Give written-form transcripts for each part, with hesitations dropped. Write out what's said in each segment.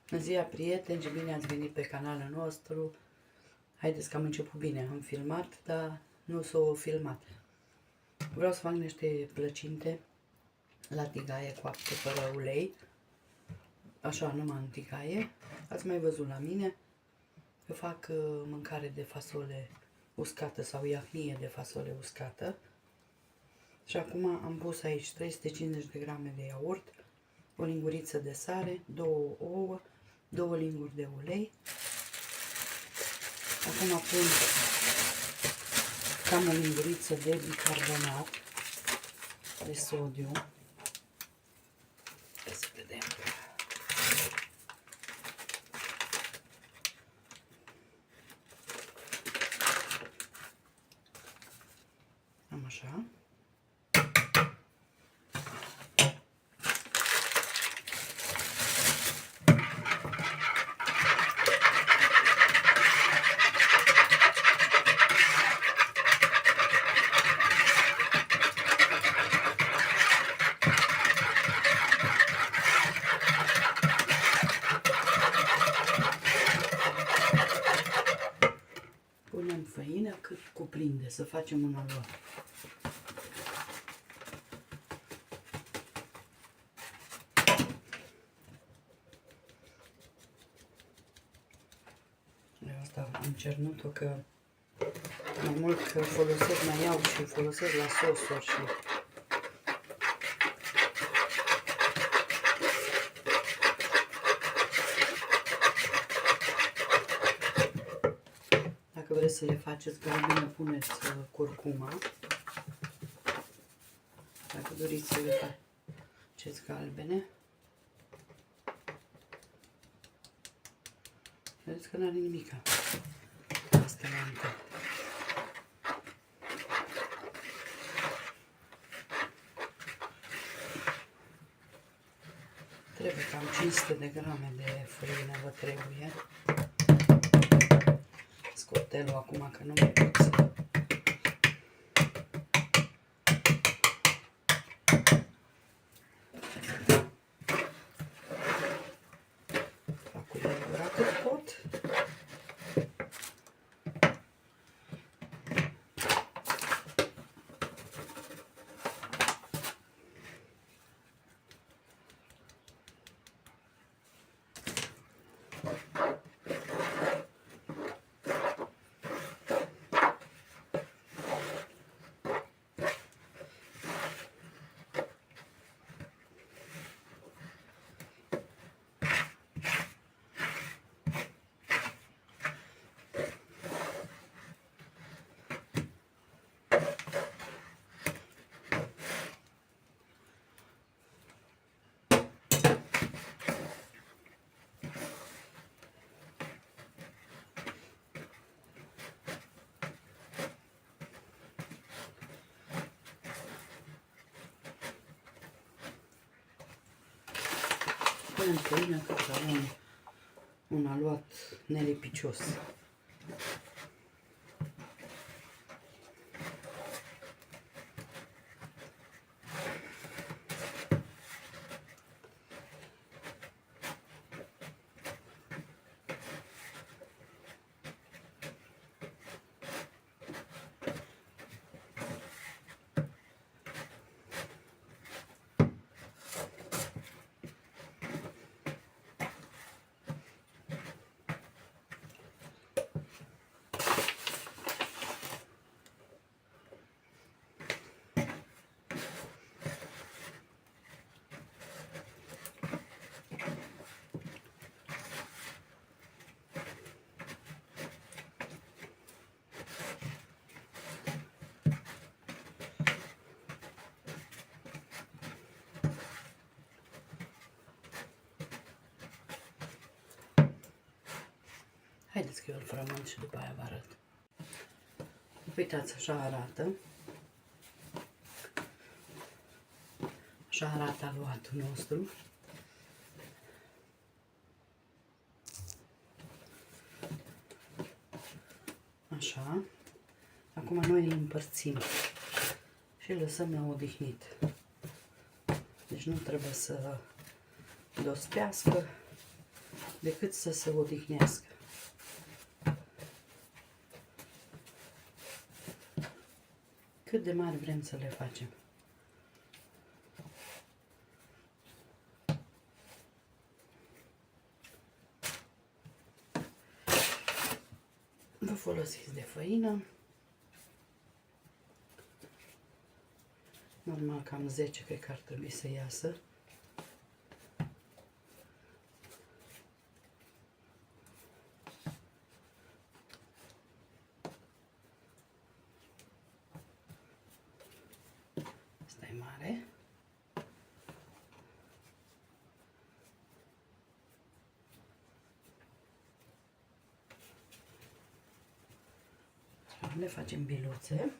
Bună ziua, prieteni, și bine ați venit pe canalul nostru. Haideți că am început bine, am filmat, dar nu s-o filmat. Vreau să fac niște plăcinte la tigaie coapte fără ulei. Așa, numai în tigaie. Ați mai văzut la mine. Eu fac mâncare de fasole uscată sau iahnie de fasole uscată. Și acum am pus aici 350 de grame de iaurt, o linguriță de sare, 2 ouă, 2 linguri de ulei. Acum pun cam o linguriță de bicarbonat de sodiu. Să vedem. Am așa. Punem făină cât cuprinde, să facem un aluat. Asta am cernut-o că mai mult că folosesc, mai iau și folosesc la sosuri și dacă vreți să le faceți galbene, puneți curcuma. Dacă doriți să le faceți galbene. Vedeți că n-are nimic. Asta e încă. Trebuie cam 500 de grame de făină, vă trebuie. Scotelul acum că nu mai pot să... Fac cu legura cât pot. Punem făină ca să avem un aluat nelipicios. Haideți că eu îl frământ și după aia vă arăt. Uitați, așa arată. Așa arată aluatul nostru. Așa. Acum noi îl împărțim și îl lăsăm la odihnit. Deci nu trebuie să dospească. decât să se odihnească. Cât de mari vrem să le facem. Vă folosiți de făină. Normal cam 10 cred că ar trebui să iasă. Asta e mare. Le facem biluțe.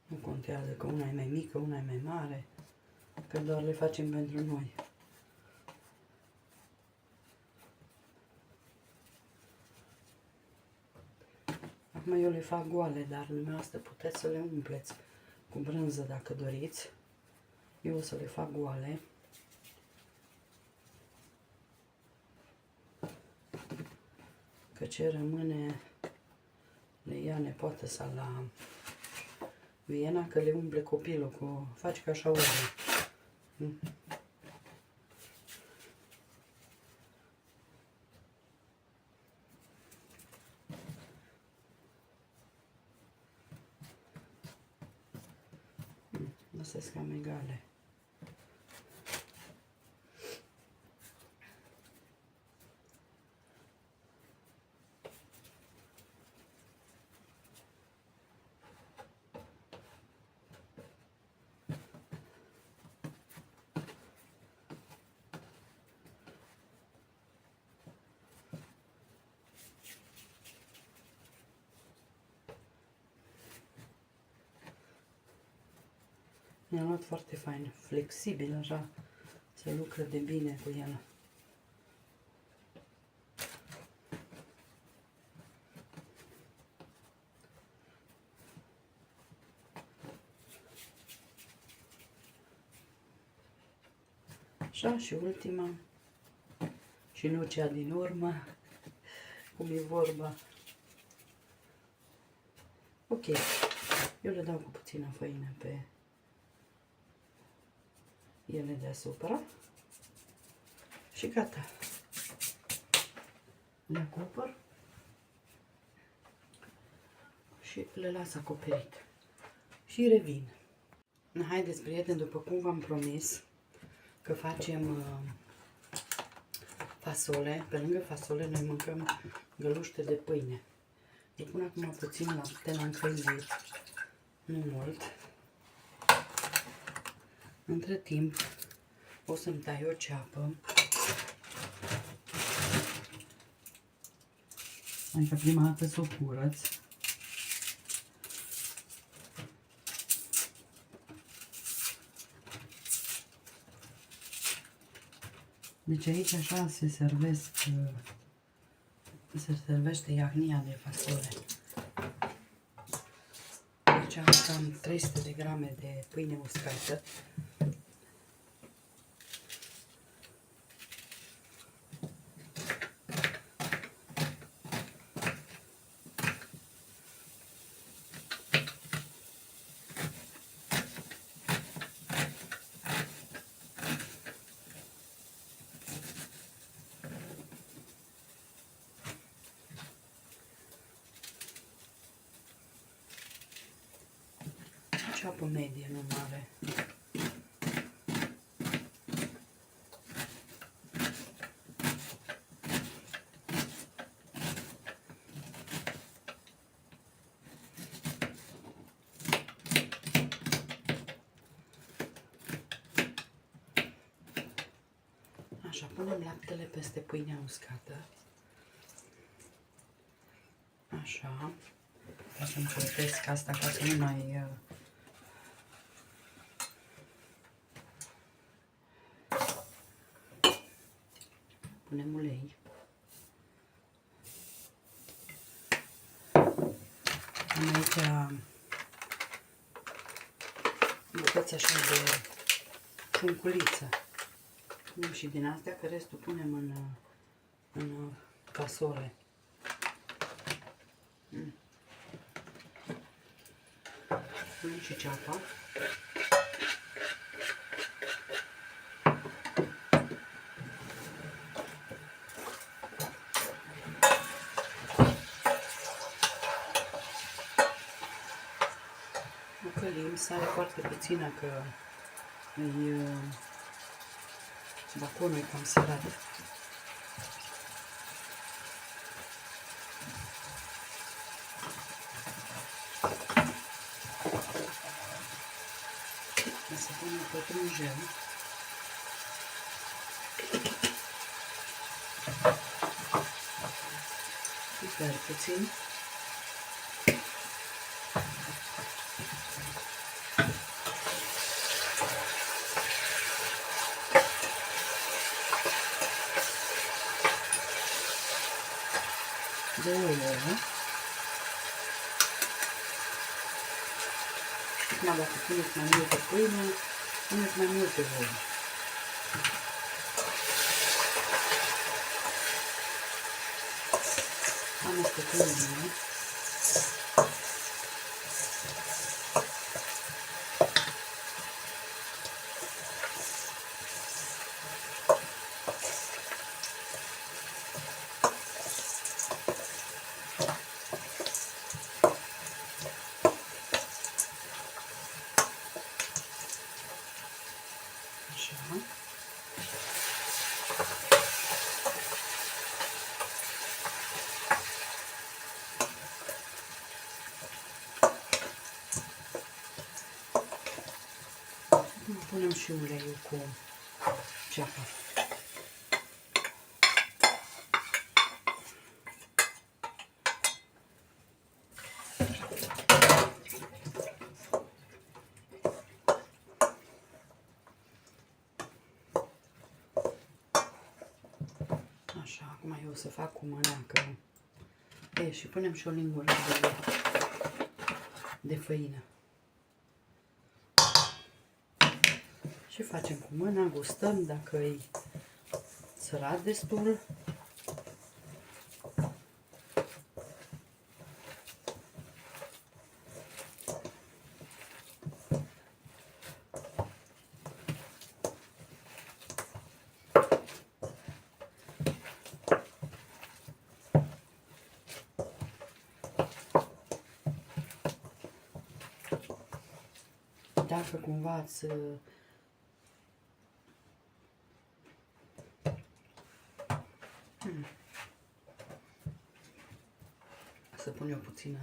Nu contează că una e mai mică, una e mai mare, că doar le facem pentru noi. Acum eu le fac goale, dar dumneavoastră puteți să le umpleți cu brânză dacă doriți. Eu o să le fac goale. Că ce rămâne le ia nepoată sau la Viena, că le umple copilul cu... Faci ca așa urmă. Lăsați cam egale. Mi-a luat foarte fain, flexibil, așa, se lucră de bine cu el. Așa, și ultima, și nu cea din urmă, cum e vorba. Ok, eu le dau cu puțină făină pe ele deasupra și gata. Le acopăr și le las acoperit. Și revin. Haideți, prieteni, după cum v-am promis că facem fasole, pe lângă fasole noi mâncăm găluște de pâine. Îi pun acum puțin lapte, l-am încălzit, nu mult. Între timp o să-mi tai o ceapă. Adică prima dată să o curăț. Deci aici așa se servește iahnia de fasole. Deci am cam 300 de grame de pâine uscată. Ceapă medie, nu mare. Așa, punem laptele peste pâinea uscată. Așa. O să încălzesc asta ca să nu mai... Punem ulei. Am aici bucăți așa de ciunculiță. Punem și din astea, că restul punem în casole. Punem și ceapa. O călim, sare foarte puțină, că baconul e cam sărat. Să punem pătrunjel. Piper puțin. De ouă. Acum dacă puneți mai multe pâine, puneți mai multe ouă. Amestecăm bine. Punem și uleiul cu ceapa. Așa, acum eu o să fac cu mâna, că... și punem și o lingură de făină. Și facem cu mâna, gustăm dacă e sărat destul. Dacă cumva ați să pun eu puțină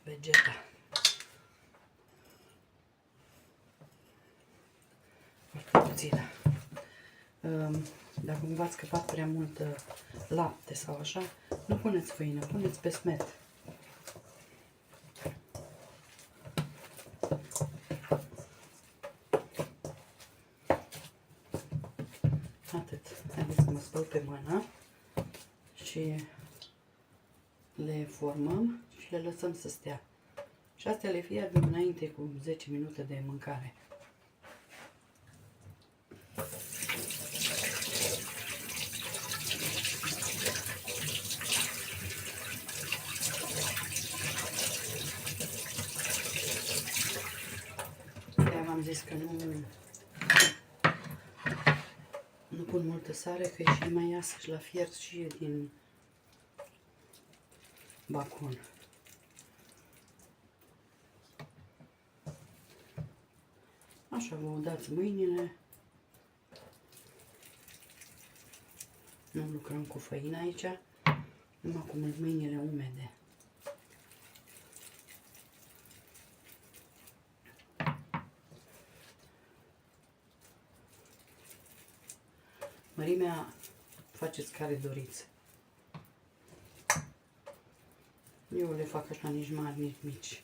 vegeta. Foarte puțină. Dacă cumva ați scăpat prea mult lapte sau așa, nu puneți făină, puneți pesmet. Atât. Haideți să mă spăl pe mână și le formăm și le lăsăm să stea. Și astea le fierbem înainte cu 10 minute de mâncare. V-am zis că nu pun multă sare, că e și mai iasă și la fiert și din bacon. Așa vă udați mâinile. Nu lucrăm cu făină aici, numai cu mâinile umede. Mărimea faceți care doriți. Eu le fac așa, nici mari, nici mici.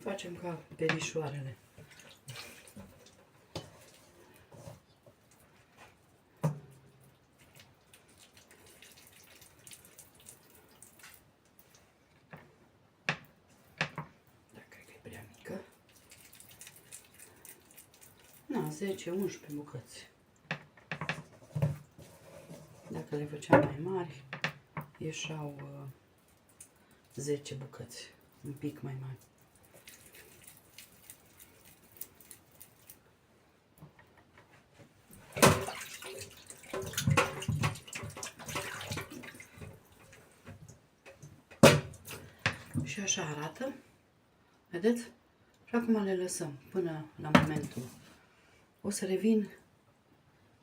Facem ca perișoarele. Dar cred că e prea mică. Na, 10-11 bucăți. Dacă le făceam mai mari, ieșau 10 bucăți, un pic mai mari. Și așa arată. Vedeți? Și acum le lăsăm până la momentul. O să revin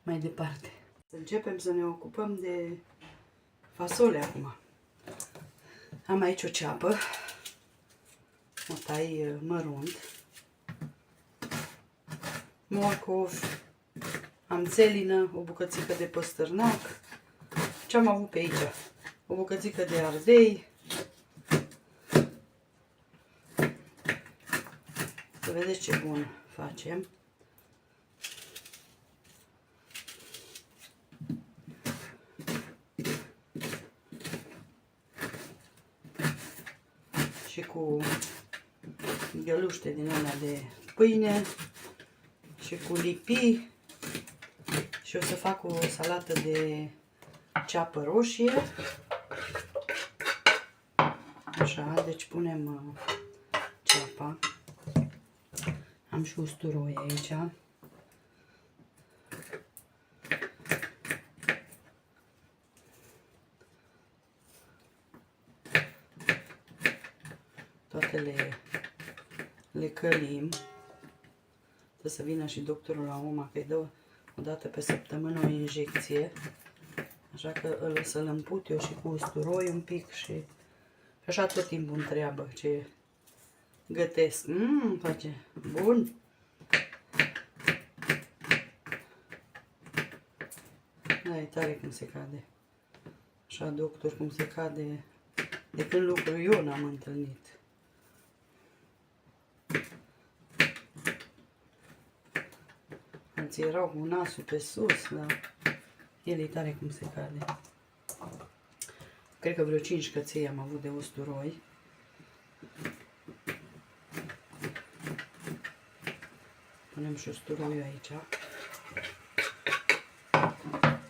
mai departe. Să începem să ne ocupăm de fasole acum. Am aici o ceapă. O tai mărunt. Morcov. Am țelină, o bucățică de păstărnac. Ce am avut pe aici? O bucățică de ardei. Să vedeți ce bun facem. Și cu găluște din alea de pâine și cu lipi. Și o să fac o salată de ceapă roșie. Așa, deci punem ceapa. Am și usturoi aici. Toate le călim. Trebuie să vină și doctorul la UMA, că îi dă o dată pe săptămână o injecție. Așa că o să-l împut eu și cu usturoi un pic și așa tot timpul întreabă ce gătesc. Face bun. Da, e tare cum se cade. Așa, doctor, cum se cade. De când lucru eu n-am întâlnit. Alții erau cu nasul pe sus, dar el e tare cum se cade. Cred că vreo 5 căței am avut de usturoi. Punem și usturoiul aici.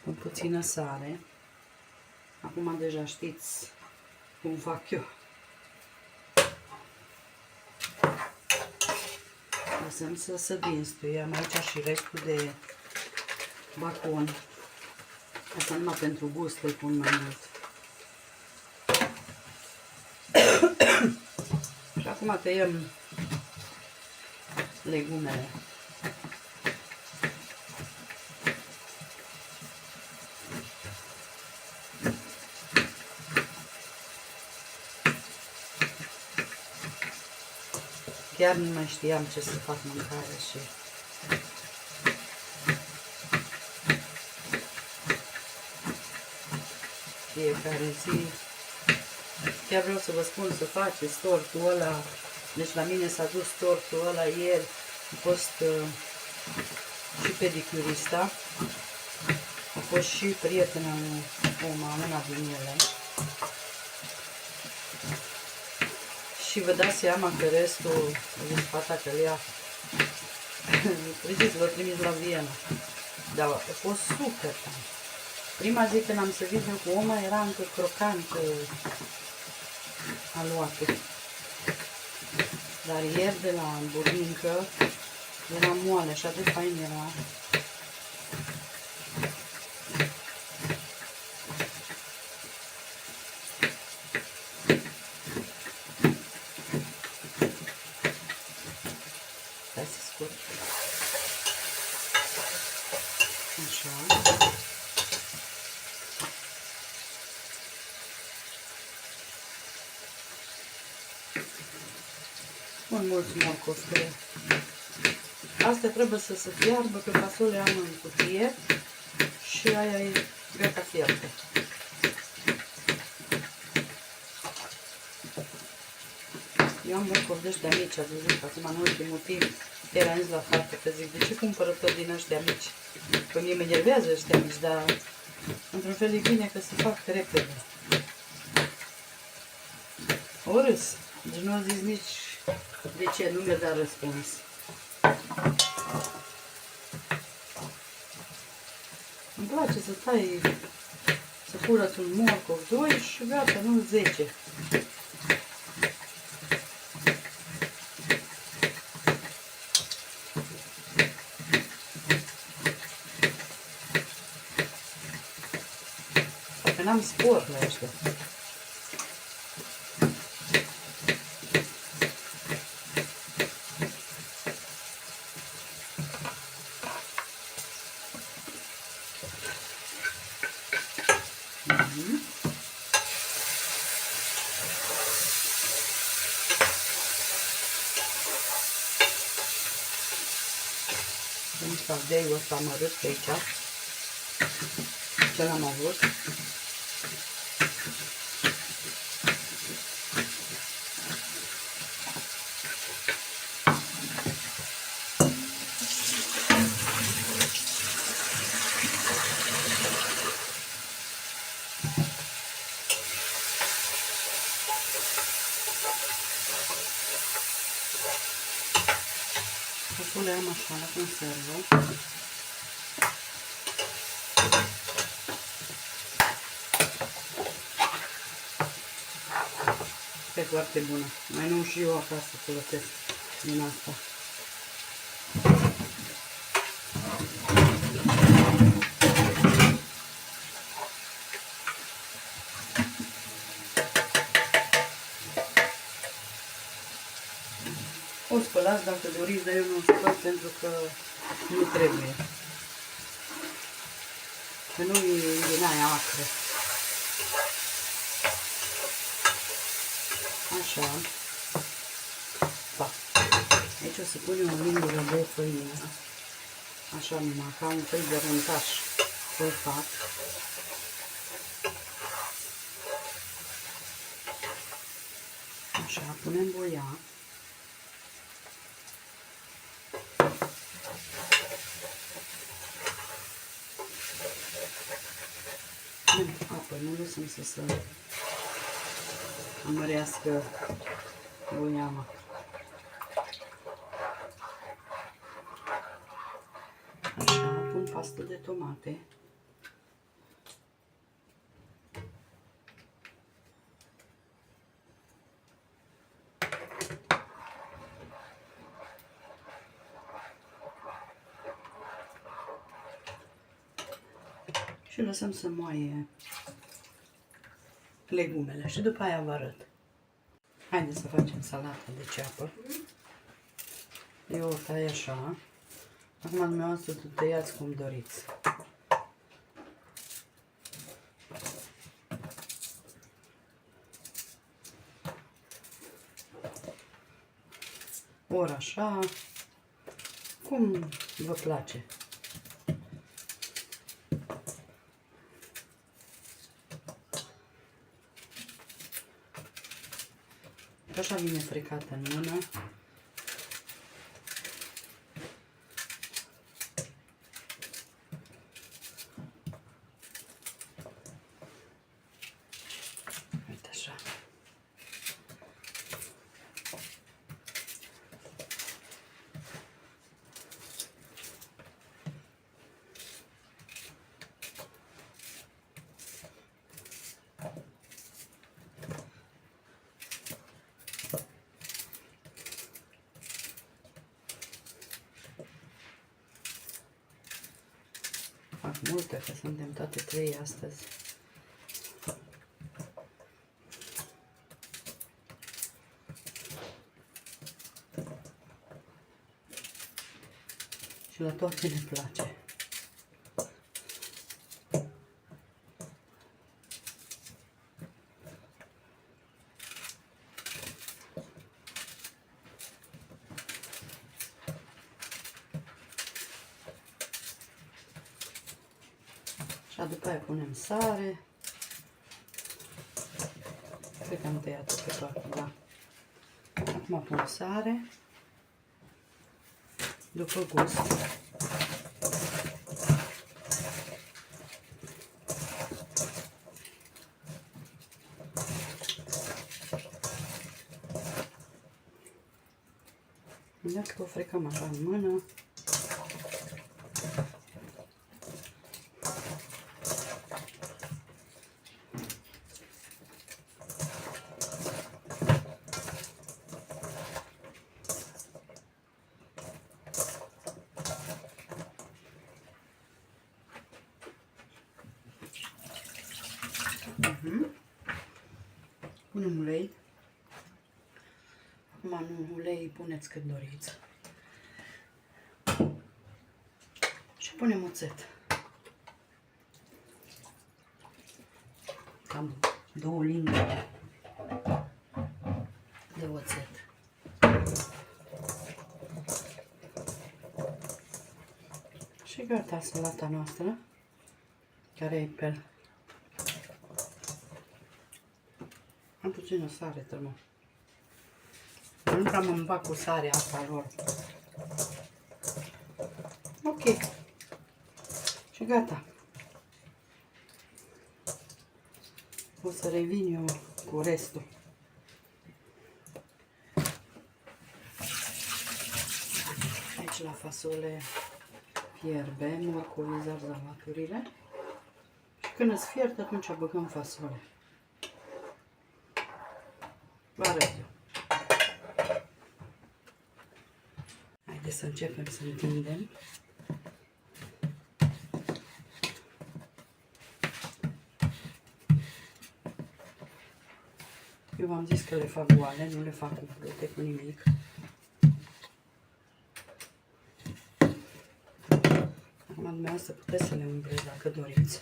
Cu puțină sare. Acum deja știți cum fac eu. Lăsăm să se dinstuie. Am aici și restul de bacon. Asta numai pentru gust îl pun mai mult. Și acum tăiem legumele. Chiar nu mai știam ce să fac mâncare și fiecare zi. Chiar vreau să vă spun să faceți tortul ăla. Deci la mine s-a dus tortul ăla ieri. A fost și pedicurista. A fost și prietena lui Oma, una din ele. Și vă dați seama că restul din spatacălea trebuie să vă trimis la Viena. Dar a fost super tare. Prima zi când am servit cu oma era încă crocant aluatul. Dar ieri de la burincă era moale, așa de fain era. Stai să scot. Așa. Pun mulți morcovi pe ea. Astea trebuie să se fiarbă, că fasolea am în cutie și aia e gata fiartă. Eu am morcovi de ăștia mici, ați văzut, acum în ultimul timp era zis la fată, că zic, de ce cumpără tot din ăștia mici? Că mie mă enervează ăștia mici, dar într-un fel e bine că se fac repede. O râs, deci nu a zis nici de ce, nu mi-a dat răspuns. Îmi place să tai, să curăț un morcov, 2 și gata, nu 10. Că n-am spor la ăștia. Ardeiul ăsta amărât pe aici, ce l-am avut. O punem așa la conservă. E foarte bună. Mai nu și eu acasă folosesc din asta. O spălați dacă doriți, dar eu nu spăl pentru că nu trebuie. Că nu e din aia acră. Așa. Pa. Aici o să punem o lingură de făină. Așa numai, ca un fel de rântaș. Să-l fac. Așa, punem boia. Apă, nu lăsăm să se amărească boiama. Așa, pun pastă de tomate. Și lăsăm să moaie legumele și după aia vă arăt. Haideți să facem salată de ceapă. Eu o tai așa. Acum dumneavoastră tăiați cum doriți. Ori așa, cum vă place. Așa vine frecată în mână. multe, că suntem toate trei astăzi. Și la toate ne place. Și după aia punem sare. Cred că am tăiat-o pe toată, da. Acum pun sare. După gust. Vedeți că o frecăm așa în mână. Punem ulei. Acum în ulei puneți cât doriți. Și punem oțet. Cam 2 linguri de oțet. Și gata salata noastră, care e pe... Am puțină sare, tărmă. Nu prea mă împac cu sarea asta lor. Ok. Și gata. O să revin eu cu restul. Aici la fasole fierbe, morcovii, zarzavaturile. Și când îți fiert, atunci băgăm fasole. Vă arăt eu. Haideți să începem să întindem. Eu v-am zis că le fac goale, nu le fac umplute cu nimic. Acum dumneavoastră puteți să le umpleți dacă doriți.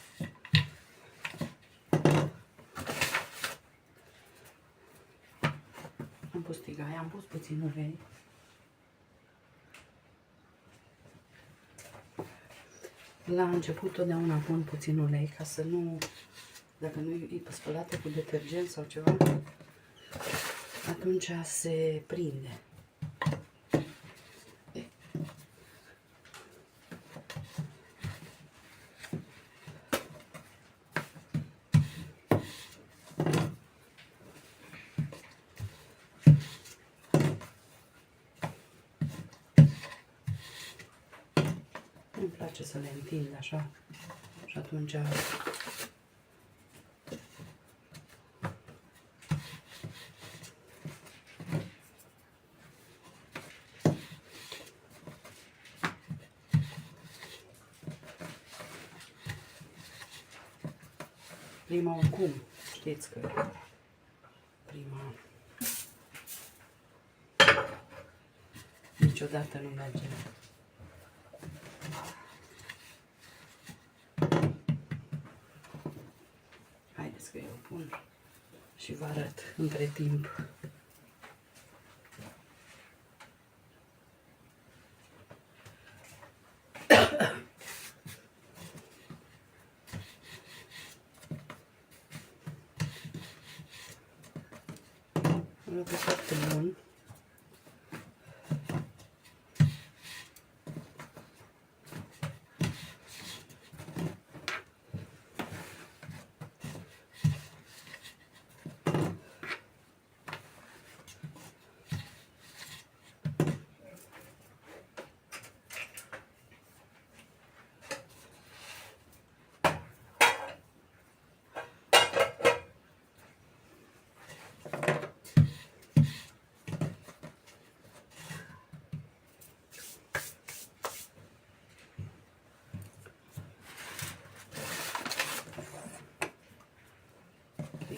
Am pus tigaie, am pus puțin ulei. La început totdeauna pun puțin ulei ca să nu, dacă nu e spălată cu detergent sau ceva, atunci se prinde. Îmi place să le întind așa și atunci prima oricum, știți că prima niciodată nu merge. Haideți că eu pun și vă arăt între timp. Arată foarte bun.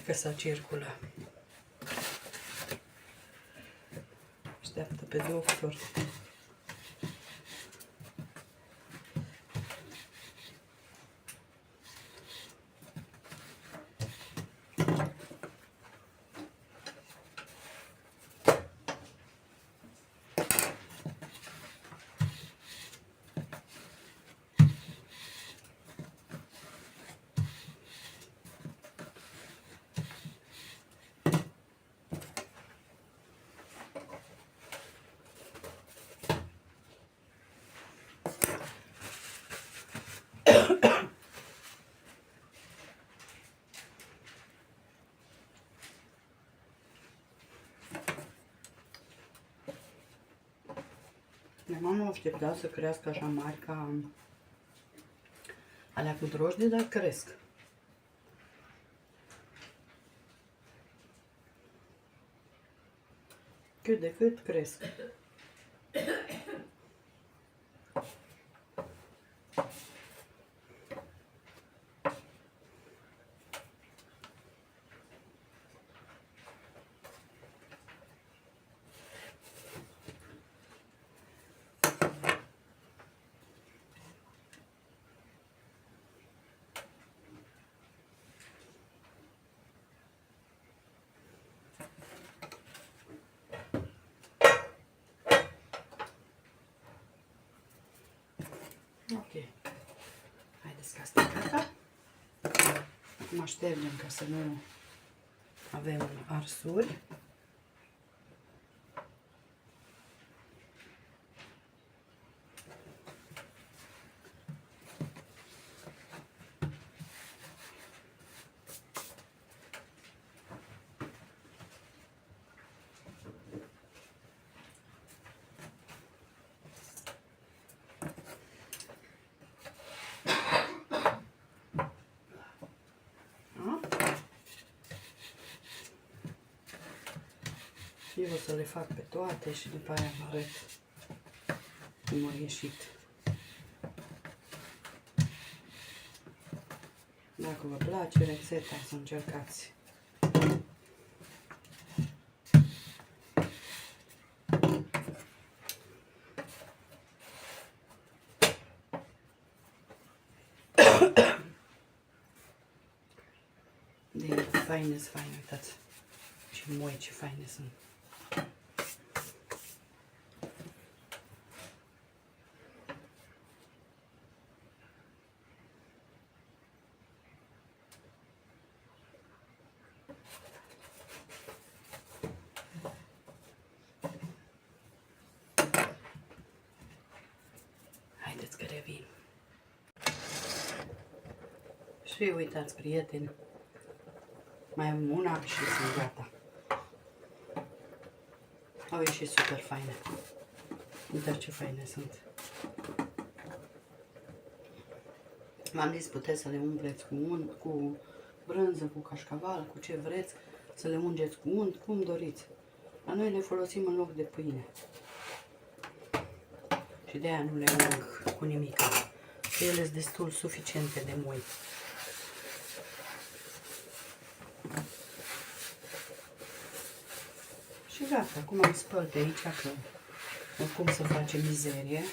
că să circulă. Așteaptă pe doctor. Mama nu aștepta să crească așa mari ca alea cu drojdie, dar cresc. Cât de cât cresc. Ok. Haideți că asta e gata. Acum ștergem ca să nu avem arsuri. Eu o să le fac pe toate și după aia vă arăt cum au ieșit. Dacă vă place rețeta, să încercați. De faine, uitați. Și moi ce faine sunt. Haideți că revin. Și uitați, prieteni, mai am una și sunt gata. Au ieșit super faine. Uitați ce faine sunt. V-am zis, puteți să le umpleți cu unt, cu brânză, cu cașcaval, cu ce vreți, să le ungeți cu unt, cum doriți. Dar noi le folosim în loc de pâine. Și de aia nu le ung cu nimic. Ele sunt destul suficiente de moi. Și gata, acum am spăl pe aici, că oricum să face mizerie.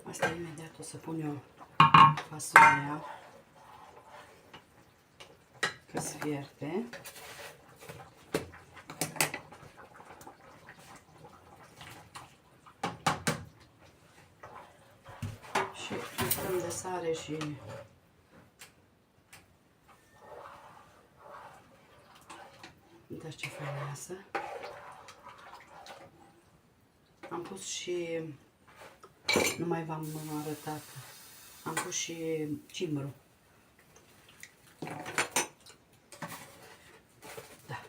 Asta imediat o să pun eu fasolea, că se fierte. Și stăm de sare și uitați ce faină iasă. Am pus și, nu mai v-am arătat, am pus și cimbru. Da.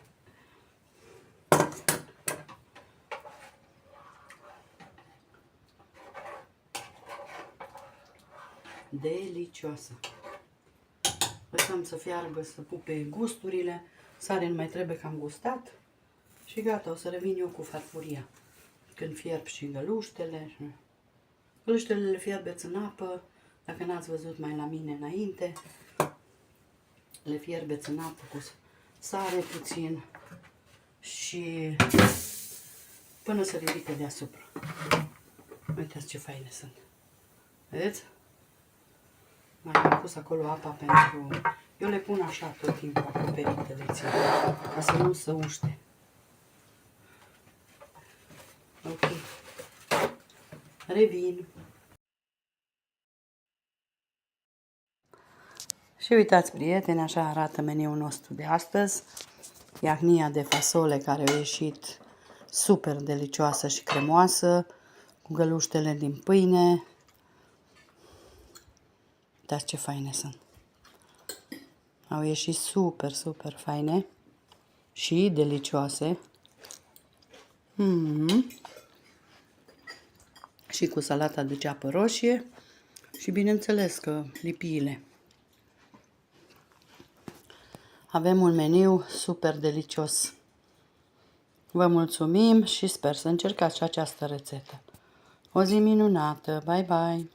Delicioasă. Lăsăm să fiarbă, să pupe gusturile. Sare nu mai trebuie că am gustat. Și gata, o să revin eu cu farfuria. Când fierb și găluștele. Gluștele le fierbeți în apă, dacă n-ați văzut mai la mine înainte, le fierbeți în apă cu sare puțin și până să ridică deasupra. Uitați ce faine sunt. Vedeți? Mai am pus acolo apa pentru... Eu le pun așa tot timpul acoperite, le țin, ca să nu se uște. Ok. Revin. Și uitați, prieteni, așa arată meniul nostru de astăzi. Iahnia de fasole care a ieșit super delicioasă și cremoasă, cu găluștele din pâine. Uitați ce faine sunt. Au ieșit super, super faine și delicioase. Și cu salata de ceapă roșie și bineînțeles că lipiile. Avem un meniu super delicios. Vă mulțumim și sper să încercați și această rețetă. O zi minunată! Bye, bye!